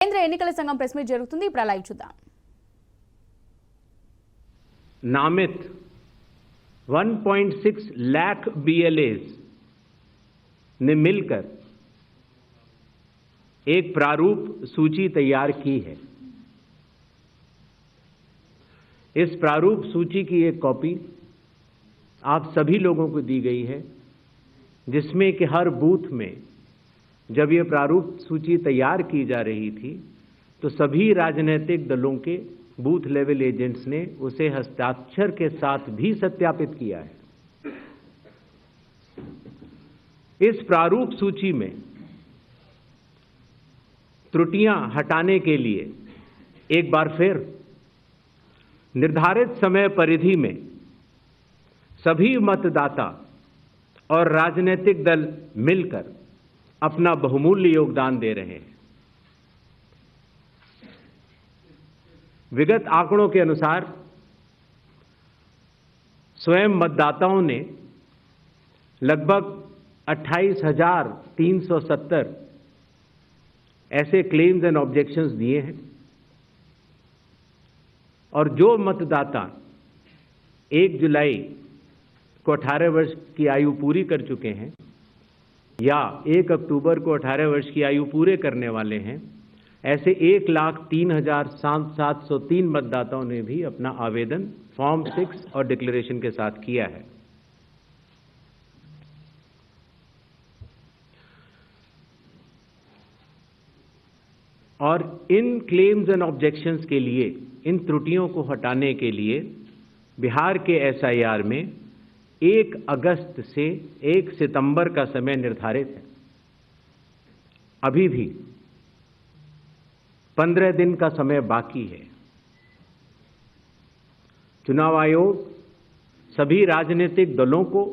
కేంద్ర ఎన్నికల సంఘం ప్రెస్ మీట్ జరుగుతుంది. ఇప్పుడు లైవ్ చూద్దాం. नामित 1.6 लाख BLAs ने मिलकर एक प्रारूप सूची तैयार की है. इस प्रारूप सूची की एक कॉपी आप सभी लोगों को दी गई है, जिसमें कि हर बूथ में जब ये प्रारूप सूची तैयार की जा रही थी तो सभी राजनीतिक दलों के बूथ लेवल एजेंट्स ने उसे हस्ताक्षर के साथ भी सत्यापित किया है. इस प्रारूप सूची में त्रुटियां हटाने के लिए एक बार फिर निर्धारित समय परिधि में सभी मतदाता और राजनीतिक दल मिलकर अपना बहुमूल्य योगदान दे रहे हैं. विगत आंकड़ों के अनुसार स्वयं मतदाताओं ने लगभग 28,370 ऐसे क्लेम्स एंड ऑब्जेक्शंस दिए हैं और जो मतदाता 1 जुलाई को 18 वर्ष की आयु पूरी कर चुके हैं या 1 अक्टूबर को 18 वर्ष की आयु पूरे करने वाले हैं, ऐसे 1,03,703 मतदाताओं ने भी अपना आवेदन फॉर्म 6 और डिक्लेरेशन के साथ किया है. और इन क्लेम्स एंड ऑब्जेक्शंस के लिए, इन त्रुटियों को हटाने के लिए बिहार के SIR में 1 अगस्त से 1 सितंबर का समय निर्धारित है. अभी भी 15 दिन का समय बाकी है. चुनाव आयोग सभी राजनीतिक दलों को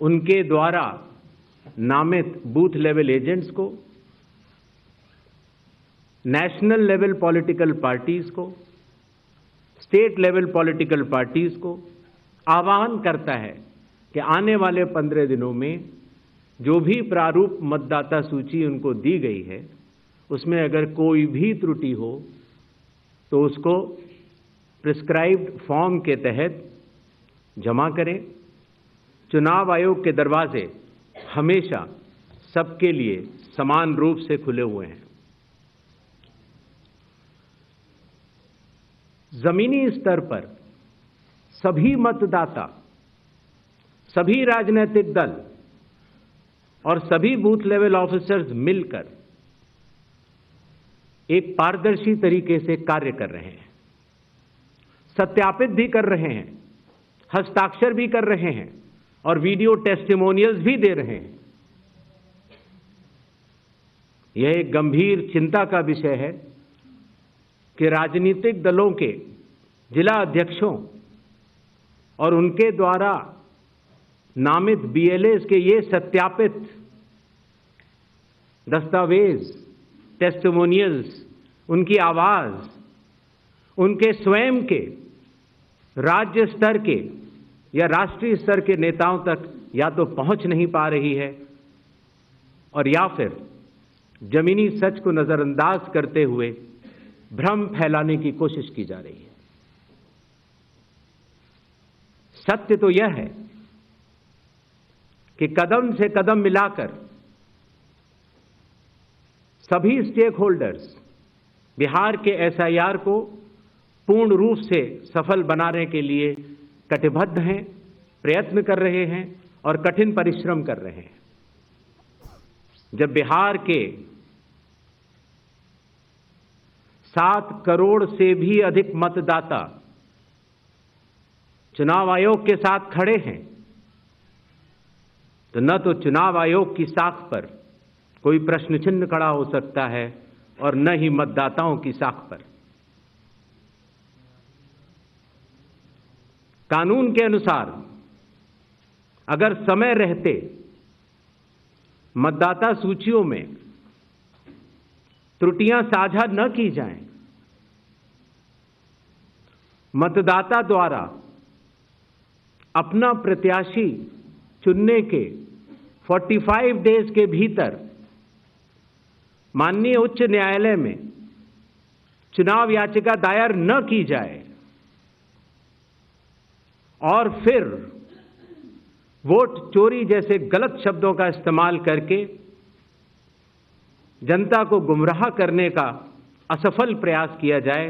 उनके द्वारा नामित बूथ लेवल एजेंट्स को, नेशनल लेवल पॉलिटिकल पार्टीज को, स्टेट लेवल पॉलिटिकल पार्टीज को आह्वान करता है कि आने वाले 15 दिनों में जो भी प्रारूप मतदाता सूची उनको दी गई है उसमें अगर कोई भी त्रुटि हो तो उसको प्रिस्क्राइब्ड फॉर्म के तहत जमा करें. चुनाव आयोग के दरवाजे हमेशा सबके लिए समान रूप से खुले हुए हैं. जमीनी स्तर पर सभी मतदाता, सभी राजनीतिक दल और सभी बूथ लेवल ऑफिसर्स मिलकर एक पारदर्शी तरीके से कार्य कर रहे हैं, सत्यापित भी कर रहे हैं, हस्ताक्षर भी कर रहे हैं और वीडियो टेस्टिमोनियल्स भी दे रहे हैं. यह एक गंभीर चिंता का विषय है कि राजनीतिक दलों के जिला अध्यक्षों और उनके द्वारा नामित BLAs के ये सत्यापित दस्तावेज, टेस्टिमोनियल्स, उनकी आवाज उनके स्वयं के राज्य स्तर के या राष्ट्रीय स्तर के नेताओं तक या तो पहुंच नहीं पा रही है और या फिर जमीनी सच को नजरअंदाज करते हुए भ्रम फैलाने की कोशिश की जा रही है. सत्य तो यह है कि कदम से कदम मिलाकर सभी स्टेक होल्डर्स बिहार के SIR को पूर्ण रूप से सफल बनाने के लिए कटिबद्ध हैं, प्रयत्न कर रहे हैं और कठिन परिश्रम कर रहे हैं. जब बिहार के 7 करोड़ से भी अधिक मतदाता चुनाव आयोग के साथ खड़े हैं तो न तो चुनाव आयोग की साख पर कोई प्रश्न चिन्ह खड़ा हो सकता है और न ही मतदाताओं की साख पर. कानून के अनुसार अगर समय रहते मतदाता सूचियों में त्रुटियां साझा न की जाएं, मतदाता द्वारा अपना प्रत्याशी चुनने के 45 डेज के भीतर माननीय उच्च न्यायालय में चुनाव याचिका दायर न की जाए और फिर वोट चोरी जैसे गलत शब्दों का इस्तेमाल करके जनता को गुमराह करने का असफल प्रयास किया जाए,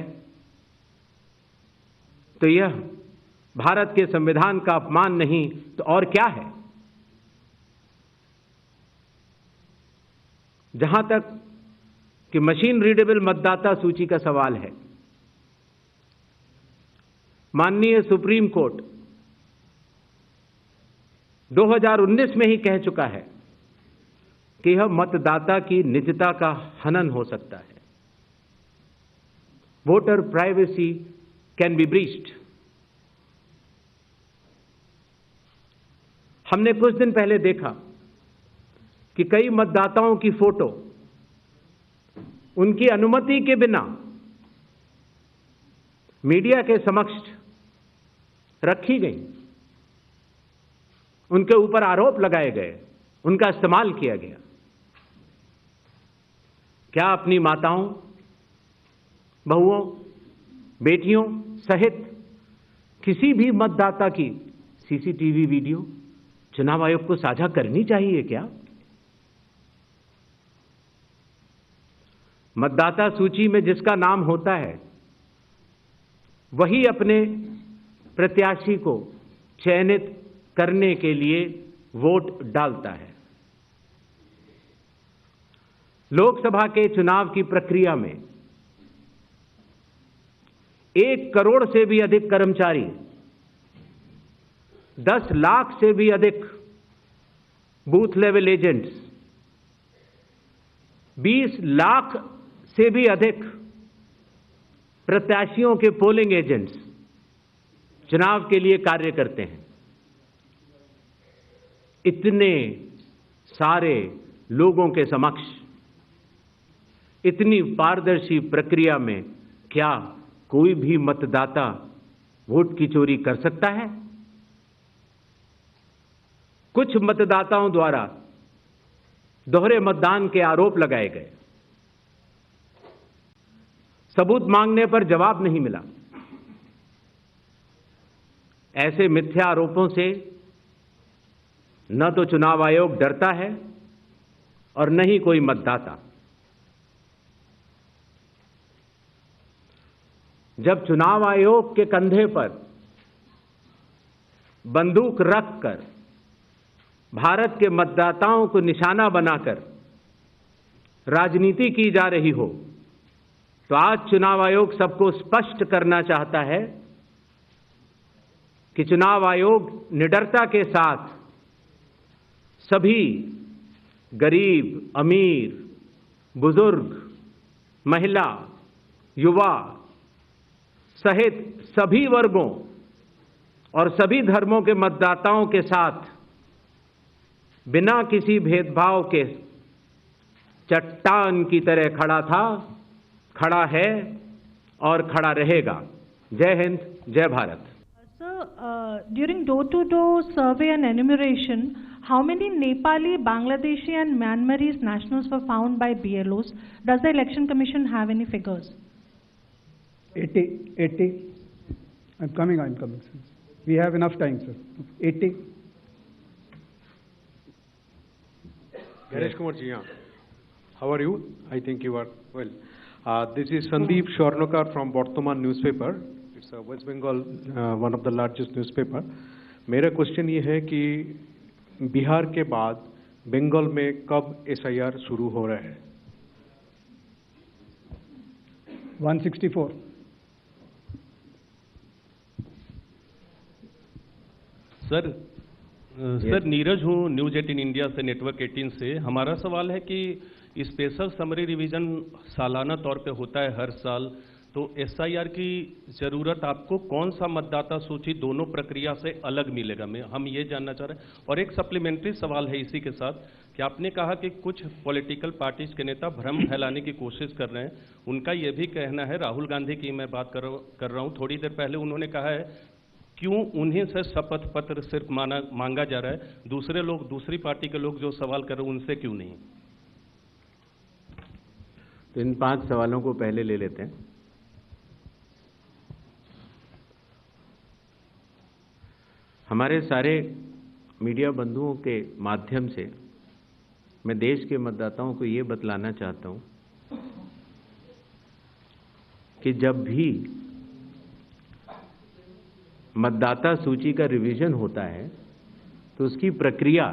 तो यह भारत के संविधान का अपमान नहीं तो और क्या है। जहां तक कि मशीन रीडेबल मतदाता सूची का सवाल है, माननीय सुप्रीम कोर्ट 2019 में ही कह चुका है कि यह मतदाता की निजता का हनन हो सकता है। Voter privacy can be breached. हमने कुछ दिन पहले देखा कि कई मतदाताओं की फोटो उनकी अनुमति के बिना मीडिया के समक्ष रखी गई, उनके ऊपर आरोप लगाए गए, उनका इस्तेमाल किया गया। क्या अपनी माताओं, बहुओं, बेटियों सहित किसी भी मतदाता की सीसीटीवी वीडियो चुनाव आयोग को साझा करनी चाहिए क्या? मतदाता सूची में जिसका नाम होता है वही अपने प्रत्याशी को चयनित करने के लिए वोट डालता है। लोकसभा के चुनाव की प्रक्रिया में 1 करोड़ से भी अधिक कर्मचारी, 10 लाख से भी अधिक बूथ लेवल एजेंट्स, 20 लाख से भी अधिक प्रत्याशियों के पोलिंग एजेंट्स चुनाव के लिए कार्य करते हैं। इतने सारे लोगों के समक्ष इतनी पारदर्शी प्रक्रिया में क्या कोई भी मतदाता वोट की चोरी कर सकता है? कुछ मतदाताओं द्वारा दोहरे मतदान के आरोप लगाए गए, सबूत मांगने पर जवाब नहीं मिला। ऐसे मिथ्या आरोपों से न तो चुनाव आयोग डरता है और न ही कोई मतदाता। जब चुनाव आयोग के कंधे पर बंदूक रखकर भारत के मतदाताओं को निशाना बनाकर राजनीति की जा रही हो, तो आज चुनाव आयोग सबको स्पष्ट करना चाहता है कि चुनाव आयोग निडरता के साथ सभी गरीब, अमीर, बुजुर्ग, महिला, युवा सहित सभी वर्गों और सभी धर्मों के मतदाताओं के साथ बिना किसी भेदभाव के चट्टान की तरह खड़ा था, खड़ा है और खड़ा रहेगा। जय हिंद, जय Bharat. Sir, during door-to-door survey and enumeration, how many Nepali, Bangladeshi and Myanmarese nationals were found by BLOs? Does the Election Commission have any figures? 80. I'm coming, sir. We have enough time, sir. 80. Ganesh Kumar ji, how are you? I think you are well. This is Sandeep Shornokar from Bartaman newspaper. It's a West Bengal, one of the largest newspaper. मेरा question ये है कि बिहार के बाद बंगाल में कब SIR शुरू हो रहा है? 164. सर नीरज हूँ, न्यूज 18 इंडिया से, नेटवर्क 18 से। हमारा सवाल है कि स्पेशल समरी रिवीजन सालाना तौर पे होता है हर साल, तो SIR की ज़रूरत आपको कौन सा मतदाता सूची दोनों प्रक्रिया से अलग मिलेगा? हम ये जानना चाह रहे हैं। और एक सप्लीमेंट्री सवाल है इसी के साथ कि आपने कहा कि कुछ पॉलिटिकल पार्टीज के नेता भ्रम फैलाने की कोशिश कर रहे हैं। उनका ये भी कहना है, राहुल गांधी की मैं बात कर रहा हूँ, थोड़ी देर पहले उन्होंने कहा है क्यों उन्हीं से शपथ पत्र सिर्फ मांगा जा रहा है, दूसरे लोग, दूसरी पार्टी के लोग जो सवाल कर रहे हैं उनसे क्यों नहीं? तो इन 5 सवालों को पहले ले लेते हैं। हमारे सारे मीडिया बंधुओं के माध्यम से मैं देश के मतदाताओं को ये बतलाना चाहता हूं कि जब भी मतदाता सूची का रिवीजन होता है तो उसकी प्रक्रिया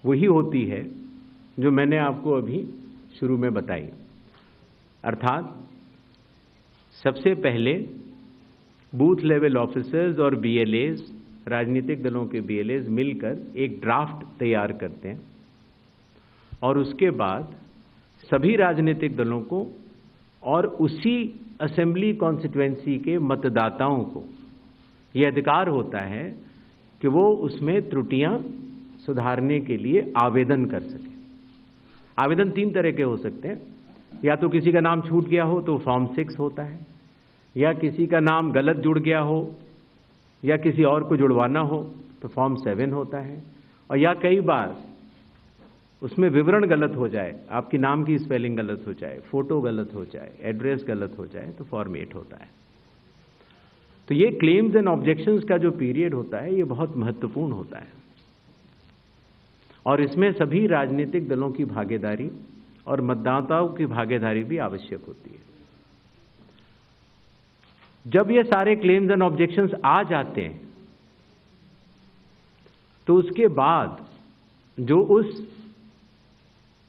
वही होती है जो मैंने आपको अभी शुरू में बताई। अर्थात सबसे पहले बूथ लेवल ऑफिसर्स और बीएलएज, राजनीतिक दलों के बीएलएज मिलकर एक ड्राफ्ट तैयार करते हैं और उसके बाद सभी राजनीतिक दलों को और उसी असेंबली कॉन्स्टिट्यूएंसी के मतदाताओं को यह अधिकार होता है कि वो उसमें त्रुटियां सुधारने के लिए आवेदन कर सके। आवेदन 3 तरह के हो सकते हैं, या तो किसी का नाम छूट गया हो तो फॉर्म 6 होता है, या किसी का नाम गलत जुड़ गया हो या किसी और को जुड़वाना हो तो फॉर्म 7 होता है, और या कई बार उसमें विवरण गलत हो जाए, आपकी नाम की स्पेलिंग गलत हो जाए, फोटो गलत हो जाए, एड्रेस गलत हो जाए तो फॉर्म 8 होता है। तो ये क्लेम्स एंड ऑब्जेक्शंस का जो पीरियड होता है ये बहुत महत्वपूर्ण होता है और इसमें सभी राजनीतिक दलों की भागीदारी और मतदाताओं की भागीदारी भी आवश्यक होती है। जब ये सारे क्लेम्स एंड ऑब्जेक्शंस आ जाते हैं तो उसके बाद जो उस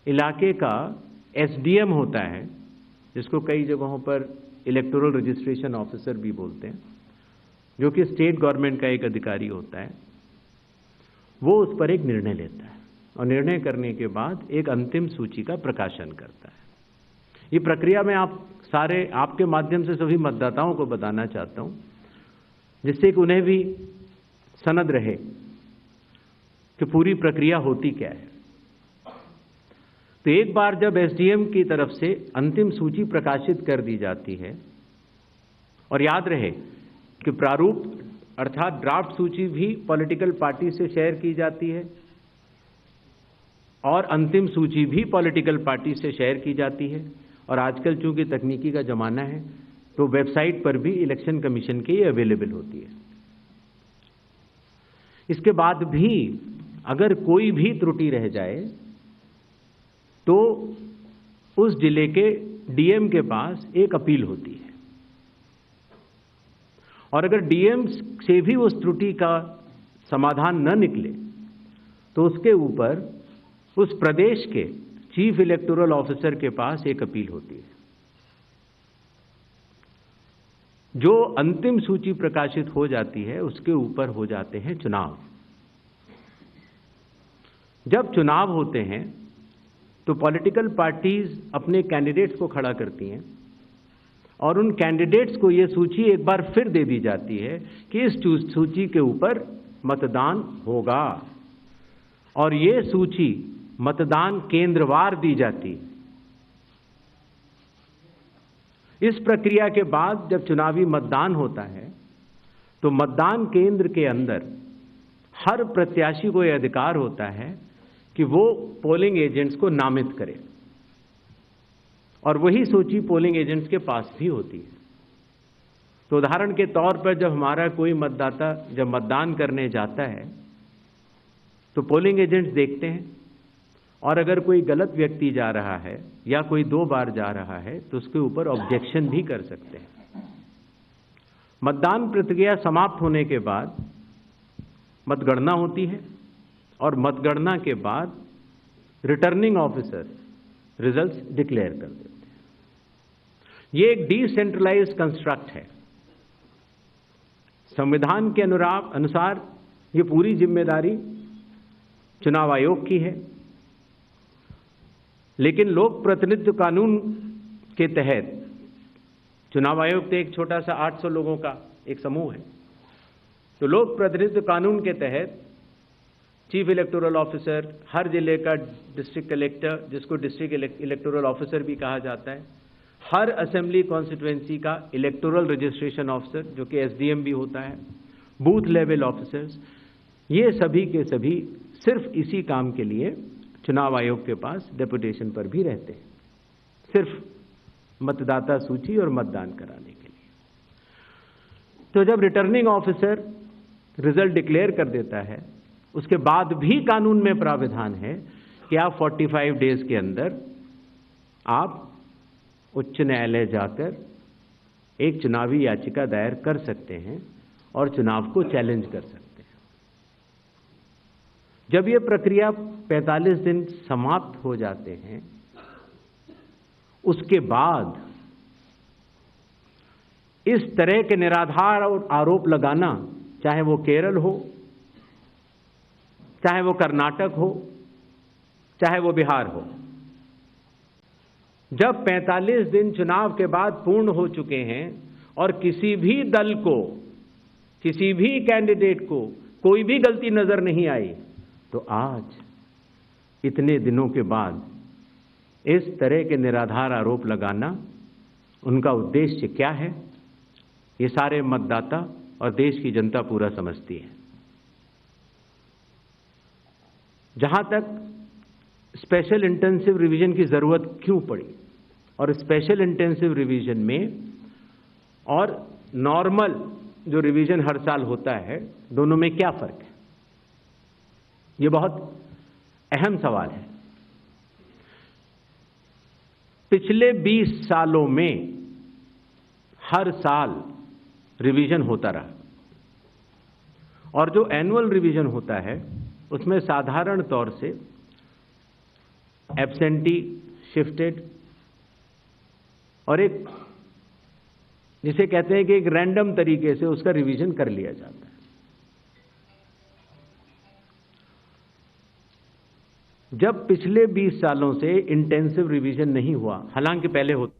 इलाके का एसडीएम होता है, जिसको कई जगहों पर इलेक्टोरल रजिस्ट्रेशन ऑफिसर भी बोलते हैं, जो कि स्टेट गवर्नमेंट का एक अधिकारी होता है, वो उस पर एक निर्णय लेता है और निर्णय करने के बाद एक अंतिम सूची का प्रकाशन करता है। ये प्रक्रिया मैं आपके माध्यम से सभी मतदाताओं को बताना चाहता हूं, जिससे कि उन्हें भी सनद रहे कि पूरी प्रक्रिया होती क्या है। तो एक बार जब एसडीएम की तरफ से अंतिम सूची प्रकाशित कर दी जाती है, और याद रहे कि प्रारूप अर्थात ड्राफ्ट सूची भी पॉलिटिकल पार्टी से शेयर की जाती है और अंतिम सूची भी पॉलिटिकल पार्टी से शेयर की जाती है, और आजकल चूंकि तकनीकी का जमाना है तो वेबसाइट पर भी इलेक्शन कमीशन की अवेलेबल होती है। इसके बाद भी अगर कोई भी त्रुटि रह जाए तो उस जिले के डीएम के पास एक अपील होती है, और अगर डीएम से भी उस त्रुटि का समाधान न निकले तो उसके ऊपर उस प्रदेश के चीफ इलेक्टोरल ऑफिसर के पास एक अपील होती है। जो अंतिम सूची प्रकाशित हो जाती है उसके ऊपर हो जाते हैं चुनाव। जब चुनाव होते हैं तो पॉलिटिकल पार्टीज अपने कैंडिडेट्स को खड़ा करती हैं और उन कैंडिडेट्स को यह सूची एक बार फिर दे दी जाती है कि इस सूची के ऊपर मतदान होगा, और ये सूची मतदान केंद्रवार दी जाती है। इस प्रक्रिया के बाद जब चुनावी मतदान होता है तो मतदान केंद्र के अंदर हर प्रत्याशी को यह अधिकार होता है कि वो पोलिंग एजेंट्स को नामित करे, और वही सूची पोलिंग एजेंट्स के पास भी होती है। तो उदाहरण के तौर पर जब हमारा कोई मतदाता जब मतदान करने जाता है तो पोलिंग एजेंट्स देखते हैं, और अगर कोई गलत व्यक्ति जा रहा है या कोई 2 बार जा रहा है तो उसके ऊपर ऑब्जेक्शन भी कर सकते हैं। मतदान प्रक्रिया समाप्त होने के बाद मतगणना होती है, और मतगणना के बाद रिटर्निंग ऑफिसर रिजल्ट्स डिक्लेयर कर देते हैं। ये एक डिसेंट्रलाइज्ड कंस्ट्रक्ट है। संविधान के अनुसार ये पूरी जिम्मेदारी चुनाव आयोग की है, लेकिन लोक प्रतिनिधित्व कानून के तहत चुनाव आयोग तो एक छोटा सा 800 लोगों का एक समूह है, तो लोक प्रतिनिधित्व कानून के तहत चीफ इलेक्टोरल ऑफिसर, हर जिले का डिस्ट्रिक्ट कलेक्टर, जिसको डिस्ट्रिक्ट इलेक्टोरल ऑफिसर भी कहा जाता है, हर असेंबली कॉन्स्टिट्यूएंसी का इलेक्टोरल रजिस्ट्रेशन ऑफिसर जो कि एसडीएम भी होता है, बूथ लेवल ऑफिसर्स, ये सभी के सभी सिर्फ इसी काम के लिए चुनाव आयोग के पास डेपुटेशन पर भी रहते हैं। सिर्फ मतदाता सूची और मतदान कराने के लिए। तो जब रिटर्निंग ऑफिसर रिजल्ट डिक्लेयर कर देता है, उसके बाद भी कानून में प्राविधान है कि आप 45 डेज के अंदर आप उच्च न्यायालय जाकर एक चुनावी याचिका दायर कर सकते हैं और चुनाव को चैलेंज कर सकते हैं। जब ये प्रक्रिया 45 दिन समाप्त हो जाते हैं, उसके बाद इस तरह के निराधार और आरोप लगाना, चाहे वो केरल हो, चाहे वो कर्नाटक हो, चाहे वो बिहार हो, जब 45 दिन चुनाव के बाद पूर्ण हो चुके हैं और किसी भी दल को, किसी भी कैंडिडेट को कोई भी गलती नजर नहीं आई, तो आज इतने दिनों के बाद इस तरह के निराधार आरोप लगाना, उनका उद्देश्य क्या है, ये सारे मतदाता और देश की जनता पूरा समझती है। जहां तक स्पेशल इंटेंसिव रिवीजन की जरूरत क्यों पड़ी और स्पेशल इंटेंसिव रिवीजन में और नॉर्मल जो रिवीजन हर साल होता है, दोनों में क्या फर्क है, ये बहुत अहम सवाल है। पिछले 20 सालों में हर साल रिवीजन होता रहा और जो एनुअल रिवीजन होता है उसमें साधारण तौर से एब्सेंटी, शिफ्टेड और एक जिसे कहते हैं कि एक रैंडम तरीके से उसका रिवीजन कर लिया जाता है। जब पिछले 20 सालों से इंटेंसिव रिवीजन नहीं हुआ, हालांकि पहले होता